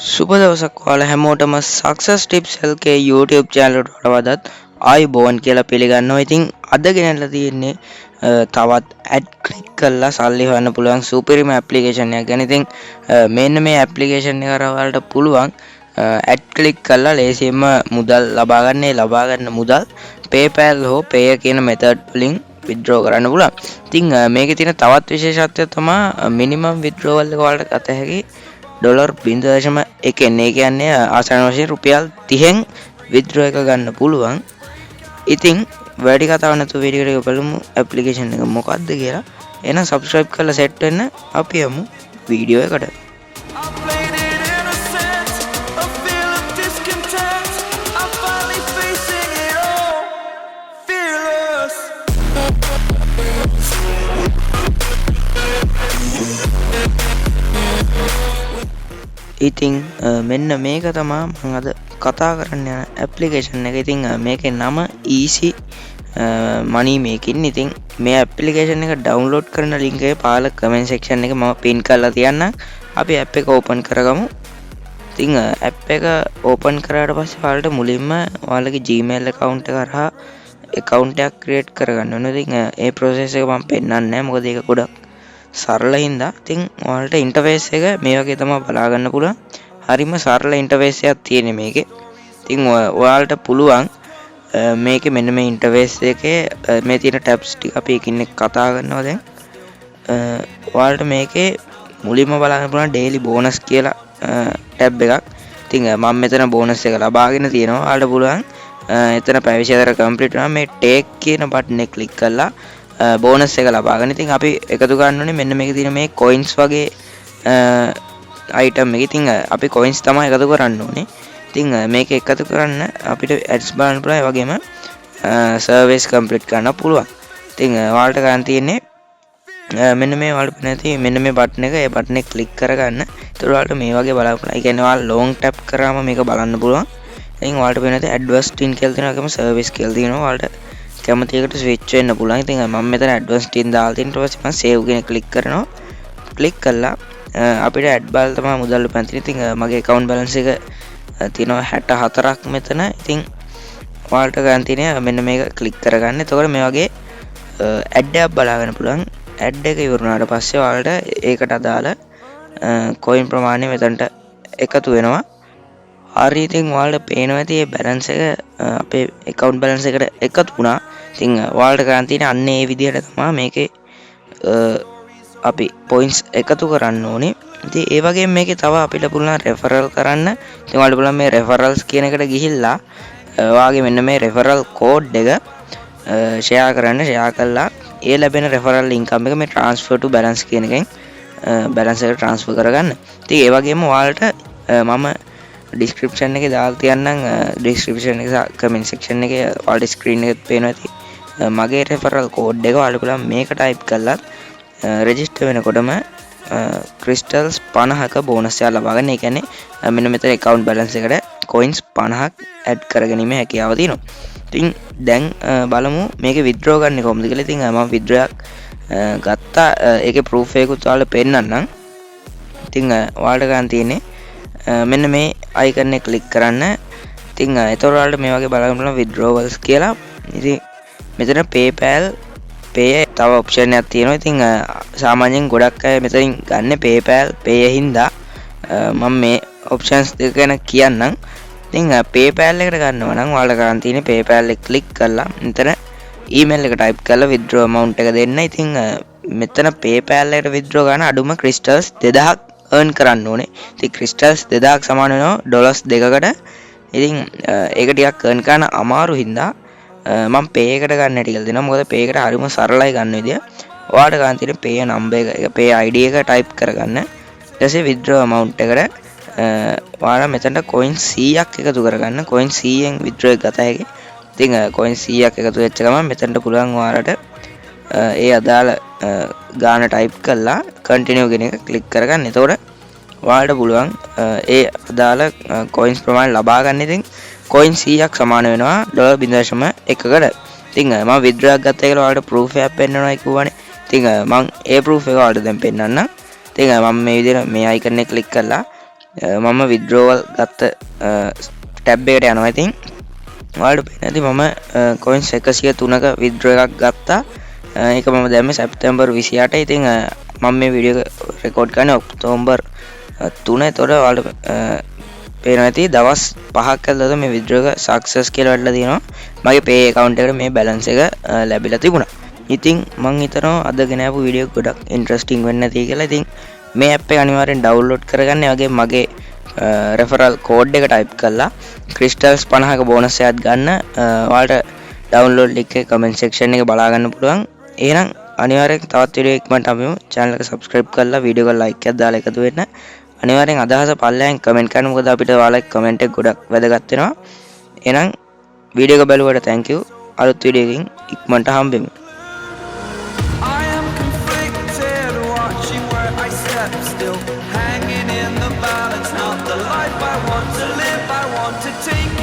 සුබ දවසක් ඔයාලා හැමෝටම success tips LK YouTube channel එකට වඩාත් ආයුබෝවන් කියලා පිළිගන්නවා. ඉතින් අද ගෙනල්ලා තියෙන්නේ තවත් ඇඩ් ක්ලික් කරලා සල්ලි හොයන්න පුළුවන් සුපිරිම ඇප්ලිකේෂන් එකක් ගැන. ඉතින් මෙන්න මේ ඇප්ලිකේෂන් එක කරා ඔයාලට පුළුවන් ඇඩ් ක්ලික් කරලා ලේසියෙන්ම මුදල් ලබා ගන්න මුදල් PayPal හෝ Payer කියන method වලින් withdraw කරන්න පුළුවන්. ඉතින් මේකේ තියෙන තවත් විශේෂත්වය තමයි minimum withdrawal එක ඔයාලට ගත හැකි $0.1 ඒ කියන්නේ ආසන්න වශයෙන් රුපියල් 30න් withdraw එක ගන්න පුළුවන්. ඉතින් වැඩි කතාවක් නැතුව වීඩියෝ එක බලමු ඇප්ලිකේෂන් එක මොකක්ද කියලා. එහෙනම් subscribe කරලා set වෙන්න අපි යමු වීඩියෝ එකට. ඉතින් මෙන්න මේක තමයි මම අද කතා කරන්න යන ඇප්ලිකේෂන් එක. ඉතින් මේකේ නම easy money making. ඉතින් මේ ඇප්ලිකේෂන් එක ඩවුන්ලෝඩ් කරන ලින්ක් එක පහළ කමෙන්ට් සෙක්ෂන් එකේ මම පින් කරලා තියන්නම්. අපි ඇප් එක ඕපන් කරගමු. ඉතින් ඇප් එක ඕපන් කරාට පස්සේ ඔයාලට මුලින්ම ඔයාලගේ Gmail account එක හරහා account එකක් create කරගන්න ඕනේ. ඉතින් ඒ process එක මම පෙන්නන්නේ නැහැ මොකද ඒක ගොඩක් සරල හින්දා. ඉතින් ඔයාලට ඉන්ටර්ෆේස් එක මේ වගේ තමයි බලා ගන්න පුළුවන්. හරිම සරල ඉන්ටර්ෆේස් එකක් තියෙන්නේ මේකේ. ඉතින් ඔයාලට පුළුවන් මේකේ මෙන්න මේ ඉන්ටර්ෆේස් එකේ මේ තියෙන ටැබ්ස් ටික අපි එකින් එක කතා කරනවා දැන්. ඔයාලට මේකේ මුලින්ම බලන්න පුළුවන් ඩේලි බෝනස් කියලා ටැබ් එකක්. ඉතින් මම මෙතන බෝනස් එක ලබාගෙන තියෙනවා. ඔයාලට පුළුවන් එතන පැය 24 කම්ප්ලීට් වුණාම මේ ටේක් කියන බටන් එක ක්ලික් කරලා බෝනස් එක ලබා ගන්න. ඉතින් අපි එකතු ගන්න ඕනේ මෙන්න මේකේ තියෙන මේ coins වගේ item එක. ඉතින් අපි coins තමයි එකතු කරන්න ඕනේ. ඉතින් මේක එකතු කරන්න අපිට ads බලන්න පුළුවන්. ඒ වගේම service complete කරන්න පුළුවන්. ඉතින් ඔයාලට ගන්න තියෙන්නේ මෙන්න මේ ඔයාලට නැති මෙන්න මේ බටන් එක. ඒ බටන් එක ක්ලික් කරගන්න. ඒතර ඔයාලට මේ වගේ බලන්න පුළුවන්. ඒ කියන්නේ ඔයාලා long tap කරාම මේක බලන්න පුළුවන්. ඉතින් ඔයාලට වෙනද advanced tin කියලා තියෙනවා. ඒකම service කියලා තියෙනවා. ඔයාලට කැමති එකට ස්විච් වෙන්න පුළුවන්. ඉතින් මම මෙතන ඇඩ්වාන්ස් ටින් දාලා තියෙන ඊට පස්සේ මම සේව් කියන ක්ලික් කරනවා. ක්ලික් කළා අපිට ඇඩ් බාල් තමයි මුදල් උපයන තියෙන්නේ. ඉතින් මගේ account balance එක තියෙනවා 64ක් මෙතන. ඉතින් ඔයාලට ගන්න තියෙන්නේ මෙන්න මේක ක්ලික් කරගන්න. එතකොට මේ වගේ ඇඩ් එකක් බලාගන්න පුළුවන්. ඇඩ් එක ඉවරුනාට පස්සේ ඔයාලට ඒකට අදාළ coin ප්‍රමාණය මෙතනට එකතු වෙනවා. හරි ඉතින් ඔයාලට පේනවා ඇති මේ බැලන්ස් එක අපේ account balance එකට එකතු වුණා. ඉතින් ඔයාලට ගන්න තියෙන අන්න ඒ විදිහට තමයි මේකේ අපි points එකතු කරන්න ඕනේ. ඉතින් ඒ වගේම මේකේ තව අපිට පුළුවන් referral කරන්න. ඉතින් ඔයාලට පුළුවන් මේ referrals කියන එකට ගිහිල්ලා ඔයාගේ මෙන්න මේ referral code එක share කරන්න. share කළා ඒ ලැබෙන referral income එක මේ transfer to balance කියන එකෙන් balance එකට transfer කරගන්න. ඉතින් ඒ වගේම ඔයාලට මම description එකේ දාලා තියන්නම්. description එක comment section එකේ ඔයාලට screen එකේ පේනවා ඇති මගේ referral code එක. ඔයාලට පුළුවන් මේක type කරලා register වෙනකොටම crystals 50ක bonus එකක් ලබා ගන්න. ඒ කියන්නේ මෙන්න මෙතන account balance එකට coins 50ක් add කරගැනීමේ හැකියාව තියෙනවා. ඉතින් දැන් බලමු මේකේ withdraw ගන්න කොහොමද කියලා. ඉතින් මම withdraw එකක් ගත්තා. ඒකේ proof එකකුත් ඔයාලට පෙන්නන්නම්. ඉතින් ඔයාලට ගන්න තියෙන්නේ මෙන්න මේ icon එක ක්ලික් කරන්න. ඉතින් ඒතකොට ඔයාලට මේ වගේ බලන්න පුළුවන් withdrawals කියලා. ඉතින් මෙතන PayPal Pay තව option එකක් තියෙනවා. ඉතින් සාමාන්‍යයෙන් ගොඩක් අය මෙතනින් ගන්න PayPal Pay හින්දා මම මේ options දෙක ගැන කියන්නම්. ඉතින් PayPal එකට ගන්නවා නම් ඔයාලට කරන් තියෙන්නේ PayPal එක ක්ලික් කරලා මෙතන email එක type කරලා withdraw amount එක දෙන්න. ඉතින් මෙතන PayPal එකට withdraw ගන්න අඩුම crystals 2000ක් earn කරන්න ඕනේ. ඉතින් crystals 2000ක් සමාන වෙනවා ඩොලර්ස් 2කට. ඉතින් ඒක ටිකක් earn කරන්න අමාරු හින්දා මම pay එකට ගන්න හැටි කියලා දෙනවා. මොකද pay එකට හරිම සරලයි ගන්න විදිය. ඔයාලට ගන්න තියෙන pay number එක pay ID එක type කරගන්න. ඊට පස්සේ withdraw amount එකට ඔයාලා මෙතනට coin 100ක් එකතු කරගන්න. coin 100න් withdraw එක ගත හැකියි. ඉතින් coin 100ක් එකතු වෙච්ච ගමන් මෙතනට පුළුවන් ඔයාලට ඒ අදාළ ගාන type කරලා continue කියන එක click කරගන්න. එතකොට ඔයාලට පුළුවන් ඒ අදාළ coins ප්‍රමාණය ලබා ගන්න. ඉතින් coin 100ක් සමාන වෙනවා $0.1කට. ඉතින් මම withdraw එකක් ගත්තා කියලා ඔයාලට proof එකක් පෙන්නනවා කිව්වනේ. ඉතින් මම ඒ proof එක ඔයාලට දැන් පෙන්නන්නම්. ඉතින් මම මේ විදිහට මේ icon එක click කරලා මම විඩ්‍රෝවල් ගත්ත ටැබ් එකට යනවා. ඉතින් ඔයාලට පේන ඇති මම කොයින්ස් 103ක විඩ්‍රෝ එකක් ගත්තා. ඒක මම දැම්මේ සැප්තැම්බර් 28. ඉතින් මම මේ වීඩියෝ රෙකෝඩ් කරන්නේ ඔක්තෝබර් 3. එතකොට ඔයාලට පේනවා ඇති දවස් 5ක් ඇතුළත මේ විඩ්‍රෝ එක සක්සස් කියලා වැටලා තියෙනවා. මගේ පේ account එකට මේ බැලන්ස් එක ලැබිලා තිබුණා. ඉතින් මම හිතනවා අද ගෙනාවු වීඩියෝ එක ගොඩක් ඉන්ටරෙස්ටිං වෙන්න ඇති කියලා. ඉතින් මේ ඇප් එක අනිවාර්යෙන් ඩවුන්ලෝඩ් කරගන්න. ඒ වගේම මගේ රෙෆරල් කෝඩ් එක ටයිප් කරලා ක්‍රිස්ටල්ස් 50ක බෝනස් එකක් ගන්න. ඔයාලට ඩවුන්ලෝඩ් ලින්ක් එක කමෙන්ට් සෙක්ෂන් එකේ බලා ගන්න පුළුවන්. එහෙනම් අනිවාර්යෙන් තවත් වීඩියෝ එකකට අපි channel එක subscribe කරලා වීඩියෝ එක like එකක් දාලා එකතු වෙන්න. අනිවාර්යෙන් අදහස පල්ලෙන් කමෙන්ට් කරන්න. මොකද අපිට ඔයාලගේ කමෙන්ට් එක ගොඩක් වැදගත් වෙනවා. එහෙනම් වීඩියෝ එක බලුවට thank you. අලුත් වීඩියෝ එකකින් ඉක්මනට හම්බෙමු. Still hanging in the balance, not the life I want to live. I want to take